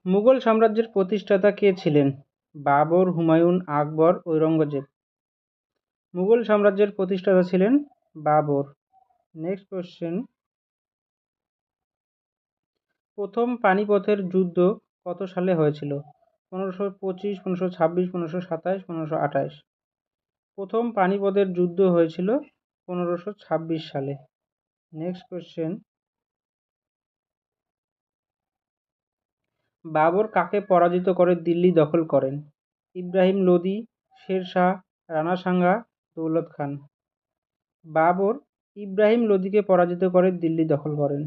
মুঘল সাম্রাজ্যের প্রতিষ্ঠাতা কে ছিলেন? বাবর, হুমায়ুন, আকবর, ঔরঙ্গজেব। মুঘল সাম্রাজ্যের প্রতিষ্ঠাতা ছিলেন বাবর। নেক্সট কোশ্চেন, প্রথম পানিপথের যুদ্ধ কত সালে হয়েছিল? 1525, 1526, 1527, 1528। প্রথম পানিপথের যুদ্ধ হয়েছিল 1526 সালে। নেক্সট কোশ্চেন, বাবর কাকে পরাজিত করে দিল্লি দখল করেন? ইব্রাহিম লোদি, শের শাহ, রানা সাঙ্গা, দৌলত খান। বাবর ইব্রাহিম লোদিকে পরাজিত করে দিল্লি দখল করেন।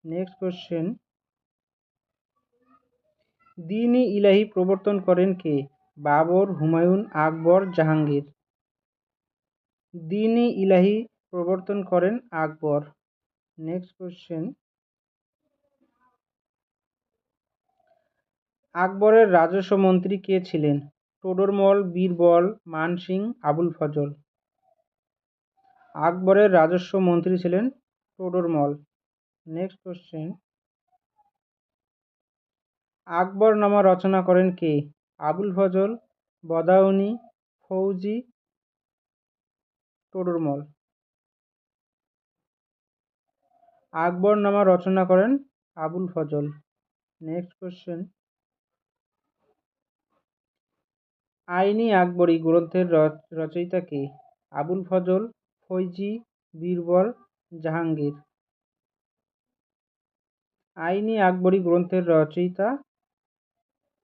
নেক্সট কোশ্চেন, দ্বীন-ই-ইলাহি প্রবর্তন করেন কে? বাবর, হুমায়ুন, আকবর, জাহাঙ্গীর। দ্বীন-ই-ইলাহি প্রবর্তন করেন আকবর। নেক্সট কোশ্চেন, আকবরের রাজস্ব মন্ত্রী কে ছিলেন? টোডরমল, বীরবল, মানসিং, আবুল ফজল। আকবরের রাজস্ব মন্ত্রী ছিলেন টোডরমল। নেক্সট কোশ্চেন, আকবরনামা রচনা করেন কে? আবুল ফজল, বদাউনি, ফৌজি, টোডরমল। আকবরনামা রচনা করেন আবুল ফজল। নেক্সট কোশ্চেন, আইনি আকবরী গ্রন্থের রচয়িতা কে? আবুল ফজল, ফৈজি, বীরবল, জাহাঙ্গীর। আইনি আকবরী গ্রন্থের রচয়িতা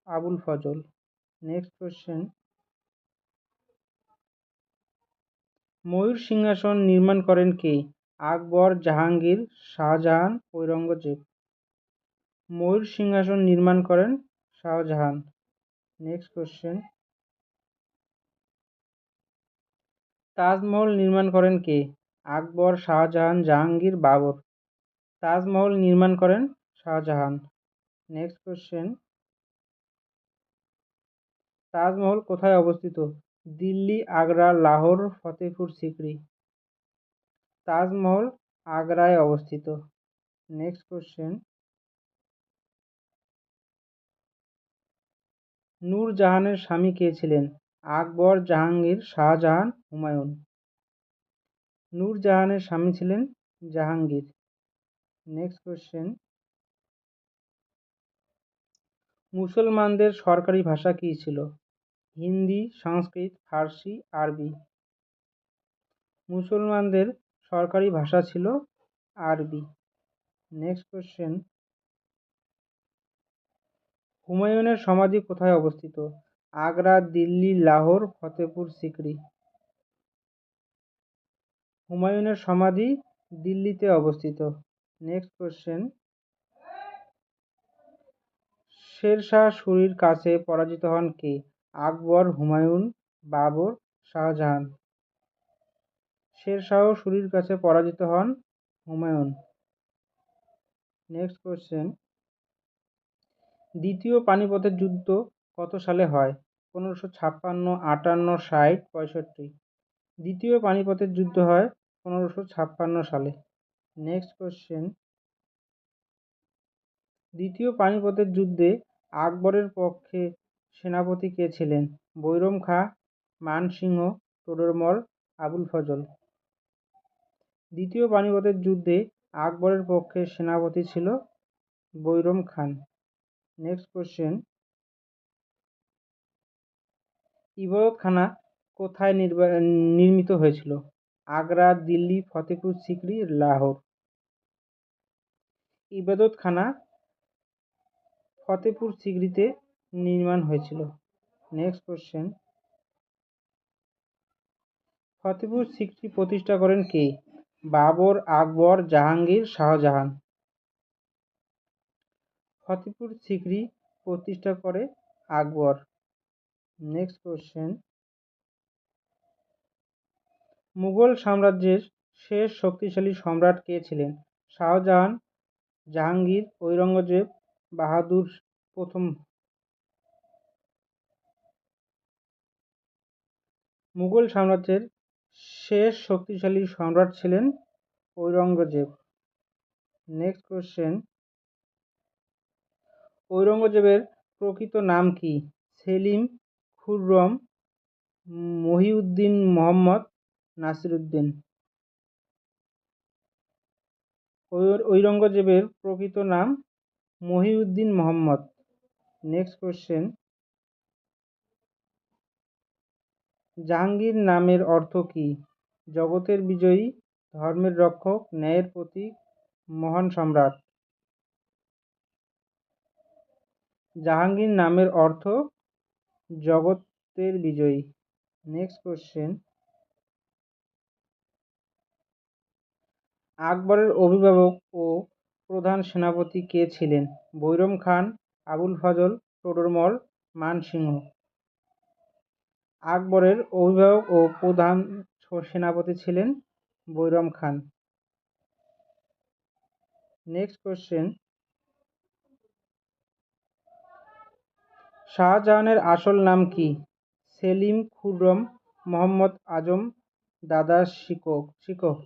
আবুল ফজল। নেক্সট কোশ্চেন, ময়ূর সিংহাসন নির্মাণ করেন কে? আকবর, জাহাঙ্গীর, শাহজাহান, ঔরঙ্গজেব। ময়ূর সিংহাসন নির্মাণ করেন শাহজাহান। নেক্সট কোশ্চেন, তাজমহল নির্মাণ করেন কে? আকবর, শাহজাহান, জাহাঙ্গীর, বাবর। তাজমহল নির্মাণ করেন শাহজাহান। নেক্সট কোশ্চেন, তাজমহল কোথায় অবস্থিত? দিল্লি, আগ্রা, লাহোর, ফতেপুর সিক্রি। তাজমহল আগ্রায় অবস্থিত। নেক্সট কোশ্চেন, নূরজাহানের স্বামী কে ছিলেন? আকবর, জাহাঙ্গীর, শাহজাহান, হুমায়ুন। নূরজাহানের স্বামী ছিলেন জাহাঙ্গীর। নেক্সট কোশ্চেন, মুসলমানদের সরকারি ভাষা কী ছিল? হিন্দি, সংস্কৃত, ফার্সি, আরবি। মুসলমানদের সরকারি ভাষা ছিল আরবি। নেক্সট কোশ্চেন, হুমায়ুনের সমাধি কোথায় অবস্থিত? আগ্রা, দিল্লি, লাহোর, ফতেপুর সিক্রি। হুমায়ুনের সমাধি দিল্লিতে অবস্থিত। নেক্সট কোশ্চেন, শের শাহ সুরির কাছে পরাজিত হন কে? আকবর, হুমায়ুন, বাবর, শাহজাহান। শের শাহ সুরির কাছে পরাজিত হন হুমায়ুন। নেক্সট কোশ্চেন, দ্বিতীয় পানিপথের যুদ্ধ কত সালে হয়? 1556, 58, 60, 65। দ্বিতীয় পানিপথের যুদ্ধ হয় 1556 সালে। নেক্সট কোশ্চেন, দ্বিতীয় পানিপথের যুদ্ধে আকবরের পক্ষে সেনাপতি কে ছিলেন? বৈরম খাঁ, মানসিংহ, টোডরমল, আবুল ফজল। দ্বিতীয় পানিপথের যুদ্ধে আকবরের পক্ষে সেনাপতি ছিল বৈরম খান। নেক্সট কোশ্চেন, ইবাদতখানা কোথায় নির্মিত হয়েছিল? আগ্রা, দিল্লি, ফতেপুর সিক্রি, লাহোর। ইবাদতখানা ফতেপুর সিক্রিতে নির্মাণ হয়েছিল। নেক্সট কোশ্চেন, ফতেপুর সিক্রি প্রতিষ্ঠা করেন কে? বাবর, আকবর, জাহাঙ্গীর, শাহজাহান। ফতেপুর সিক্রি প্রতিষ্ঠা করে আকবর। নেক্সট কোশ্চেন, মুঘল সাম্রাজ্যের শেষ শক্তিশালী সম্রাট কে ছিলেন? শাহজাহান, জাহাঙ্গীর, ঔরঙ্গজেব, বাহাদুর প্রথম। মুঘল সাম্রাজ্যের শেষ শক্তিশালী সম্রাট ছিলেন ঔরঙ্গজেব। নেক্সট কোশ্চেন, ঔরঙ্গজেবের প্রকৃত নাম কি? সেলিম, খুররম, মহিউদ্দিন মোহাম্মদ, নাসিরউদ্দিন। ঔরঙ্গজেবের প্রকৃত নাম মহিউদ্দিন মোহাম্মদ। নেক্সট কোশ্চেন, জাহাঙ্গীর নামের অর্থ কি? জগতের বিজয়ী, ধর্মের রক্ষক, ন্যায়ের প্রতীক, মহান সম্রাট। জাহাঙ্গীর নামের অর্থ জগতের বিজয়ী। নেক্সট কোশ্চেন, আকবরের অভিভাবক ও প্রধান সেনাপতি কে ছিলেন? বৈরম খান, আবুল ফজল, টোডরমল, মানসিংহ। আকবরের অভিভাবক ও প্রধান সেনাপতি ছিলেন বৈরম খান। নেক্সট কোশ্চেন, শাহজাহানের আসল নাম কি? সেলিম, খুররম, মোহাম্মদ আজম, দাদা শিকোহ।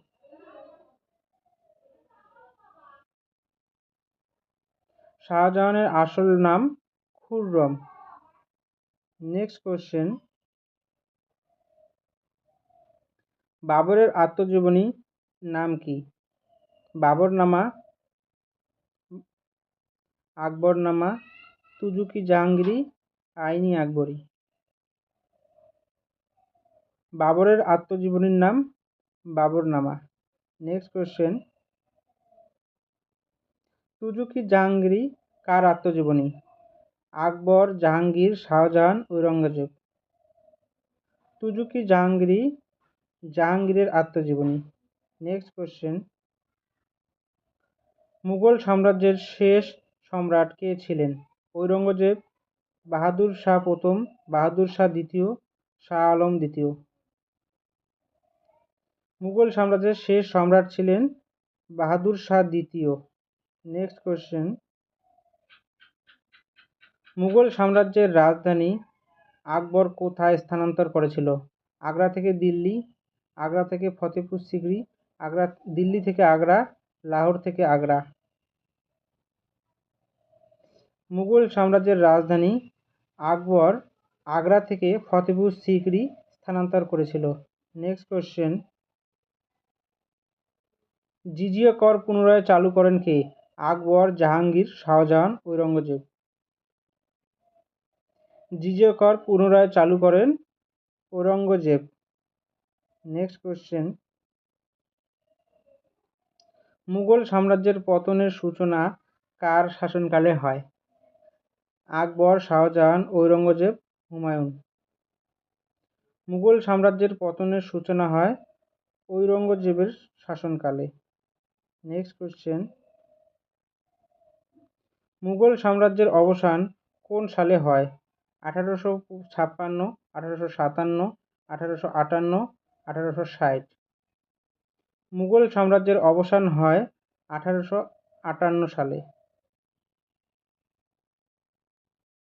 শাহজাহানের আসল নাম খুররম। নেক্সট কোশ্চেন, বাবরের আত্মজীবনী নাম কি? বাবরনামা, আকবরনামা, তুজুকি জাহাঙ্গীরি, আইনি আকবরী। বাবরের আত্মজীবনীর নাম বাবরনামা। নেক্সট কোশ্চেন, তুজুকি জাহাঙ্গীরি কার আত্মজীবনী? আকবর, জাহাঙ্গীর, শাহজাহান, ঔরঙ্গজেব। তুজুকি জাহাঙ্গীরি জাহাঙ্গীরের আত্মজীবনী। নেক্সট কোশ্চেন, মুঘল সাম্রাজ্যের শেষ সম্রাট কে ছিলেন? ঔরঙ্গজেব, বাহাদুর শাহ প্রথম, বাহাদুর শাহ দ্বিতীয়, শাহ আলম দ্বিতীয়। মুঘল সাম্রাজ্যের শেষ সম্রাট ছিলেন বাহাদুর শাহ দ্বিতীয়। নেক্সট কোশ্চেন, মুঘল সাম্রাজ্যের রাজধানী আকবর কোথায় স্থানান্তর করেছিল? আগ্রা থেকে দিল্লি, আগ্রা থেকে ফতেপুর সিকরি, দিল্লি থেকে আগ্রা, লাহোর থেকে আগ্রা। মুঘল সাম্রাজ্যের রাজধানী আকবর আগ্রা থেকে ফতেপুর সিকরি স্থানান্তর করেছিল। নেক্সট কোশ্চেন, জিজিয়া কর পুনরায় চালু করেন কে? আকবর, জাহাঙ্গীর, শাহজাহান, ঔরঙ্গজেব। জিজিয়া কর পুনরায় চালু করেন ঔরঙ্গজেব। নেক্সট কোশ্চেন, মুঘল সাম্রাজ্যের পতনের সূচনা কার শাসনকালে হয়? আকবর, শাহজাহান, ঔরঙ্গজেব, হুমায়ুন। মুঘল সাম্রাজ্যের পতনের সূচনা হয় ঔরঙ্গজেবের শাসনকালে। নেক্সট কোশ্চেন, মুঘল সাম্রাজ্যের অবসান কোন সালে হয়? 1856, 1857, 1858, 1860। মুঘল সাম্রাজ্যের অবসান হয় 1858 সালে।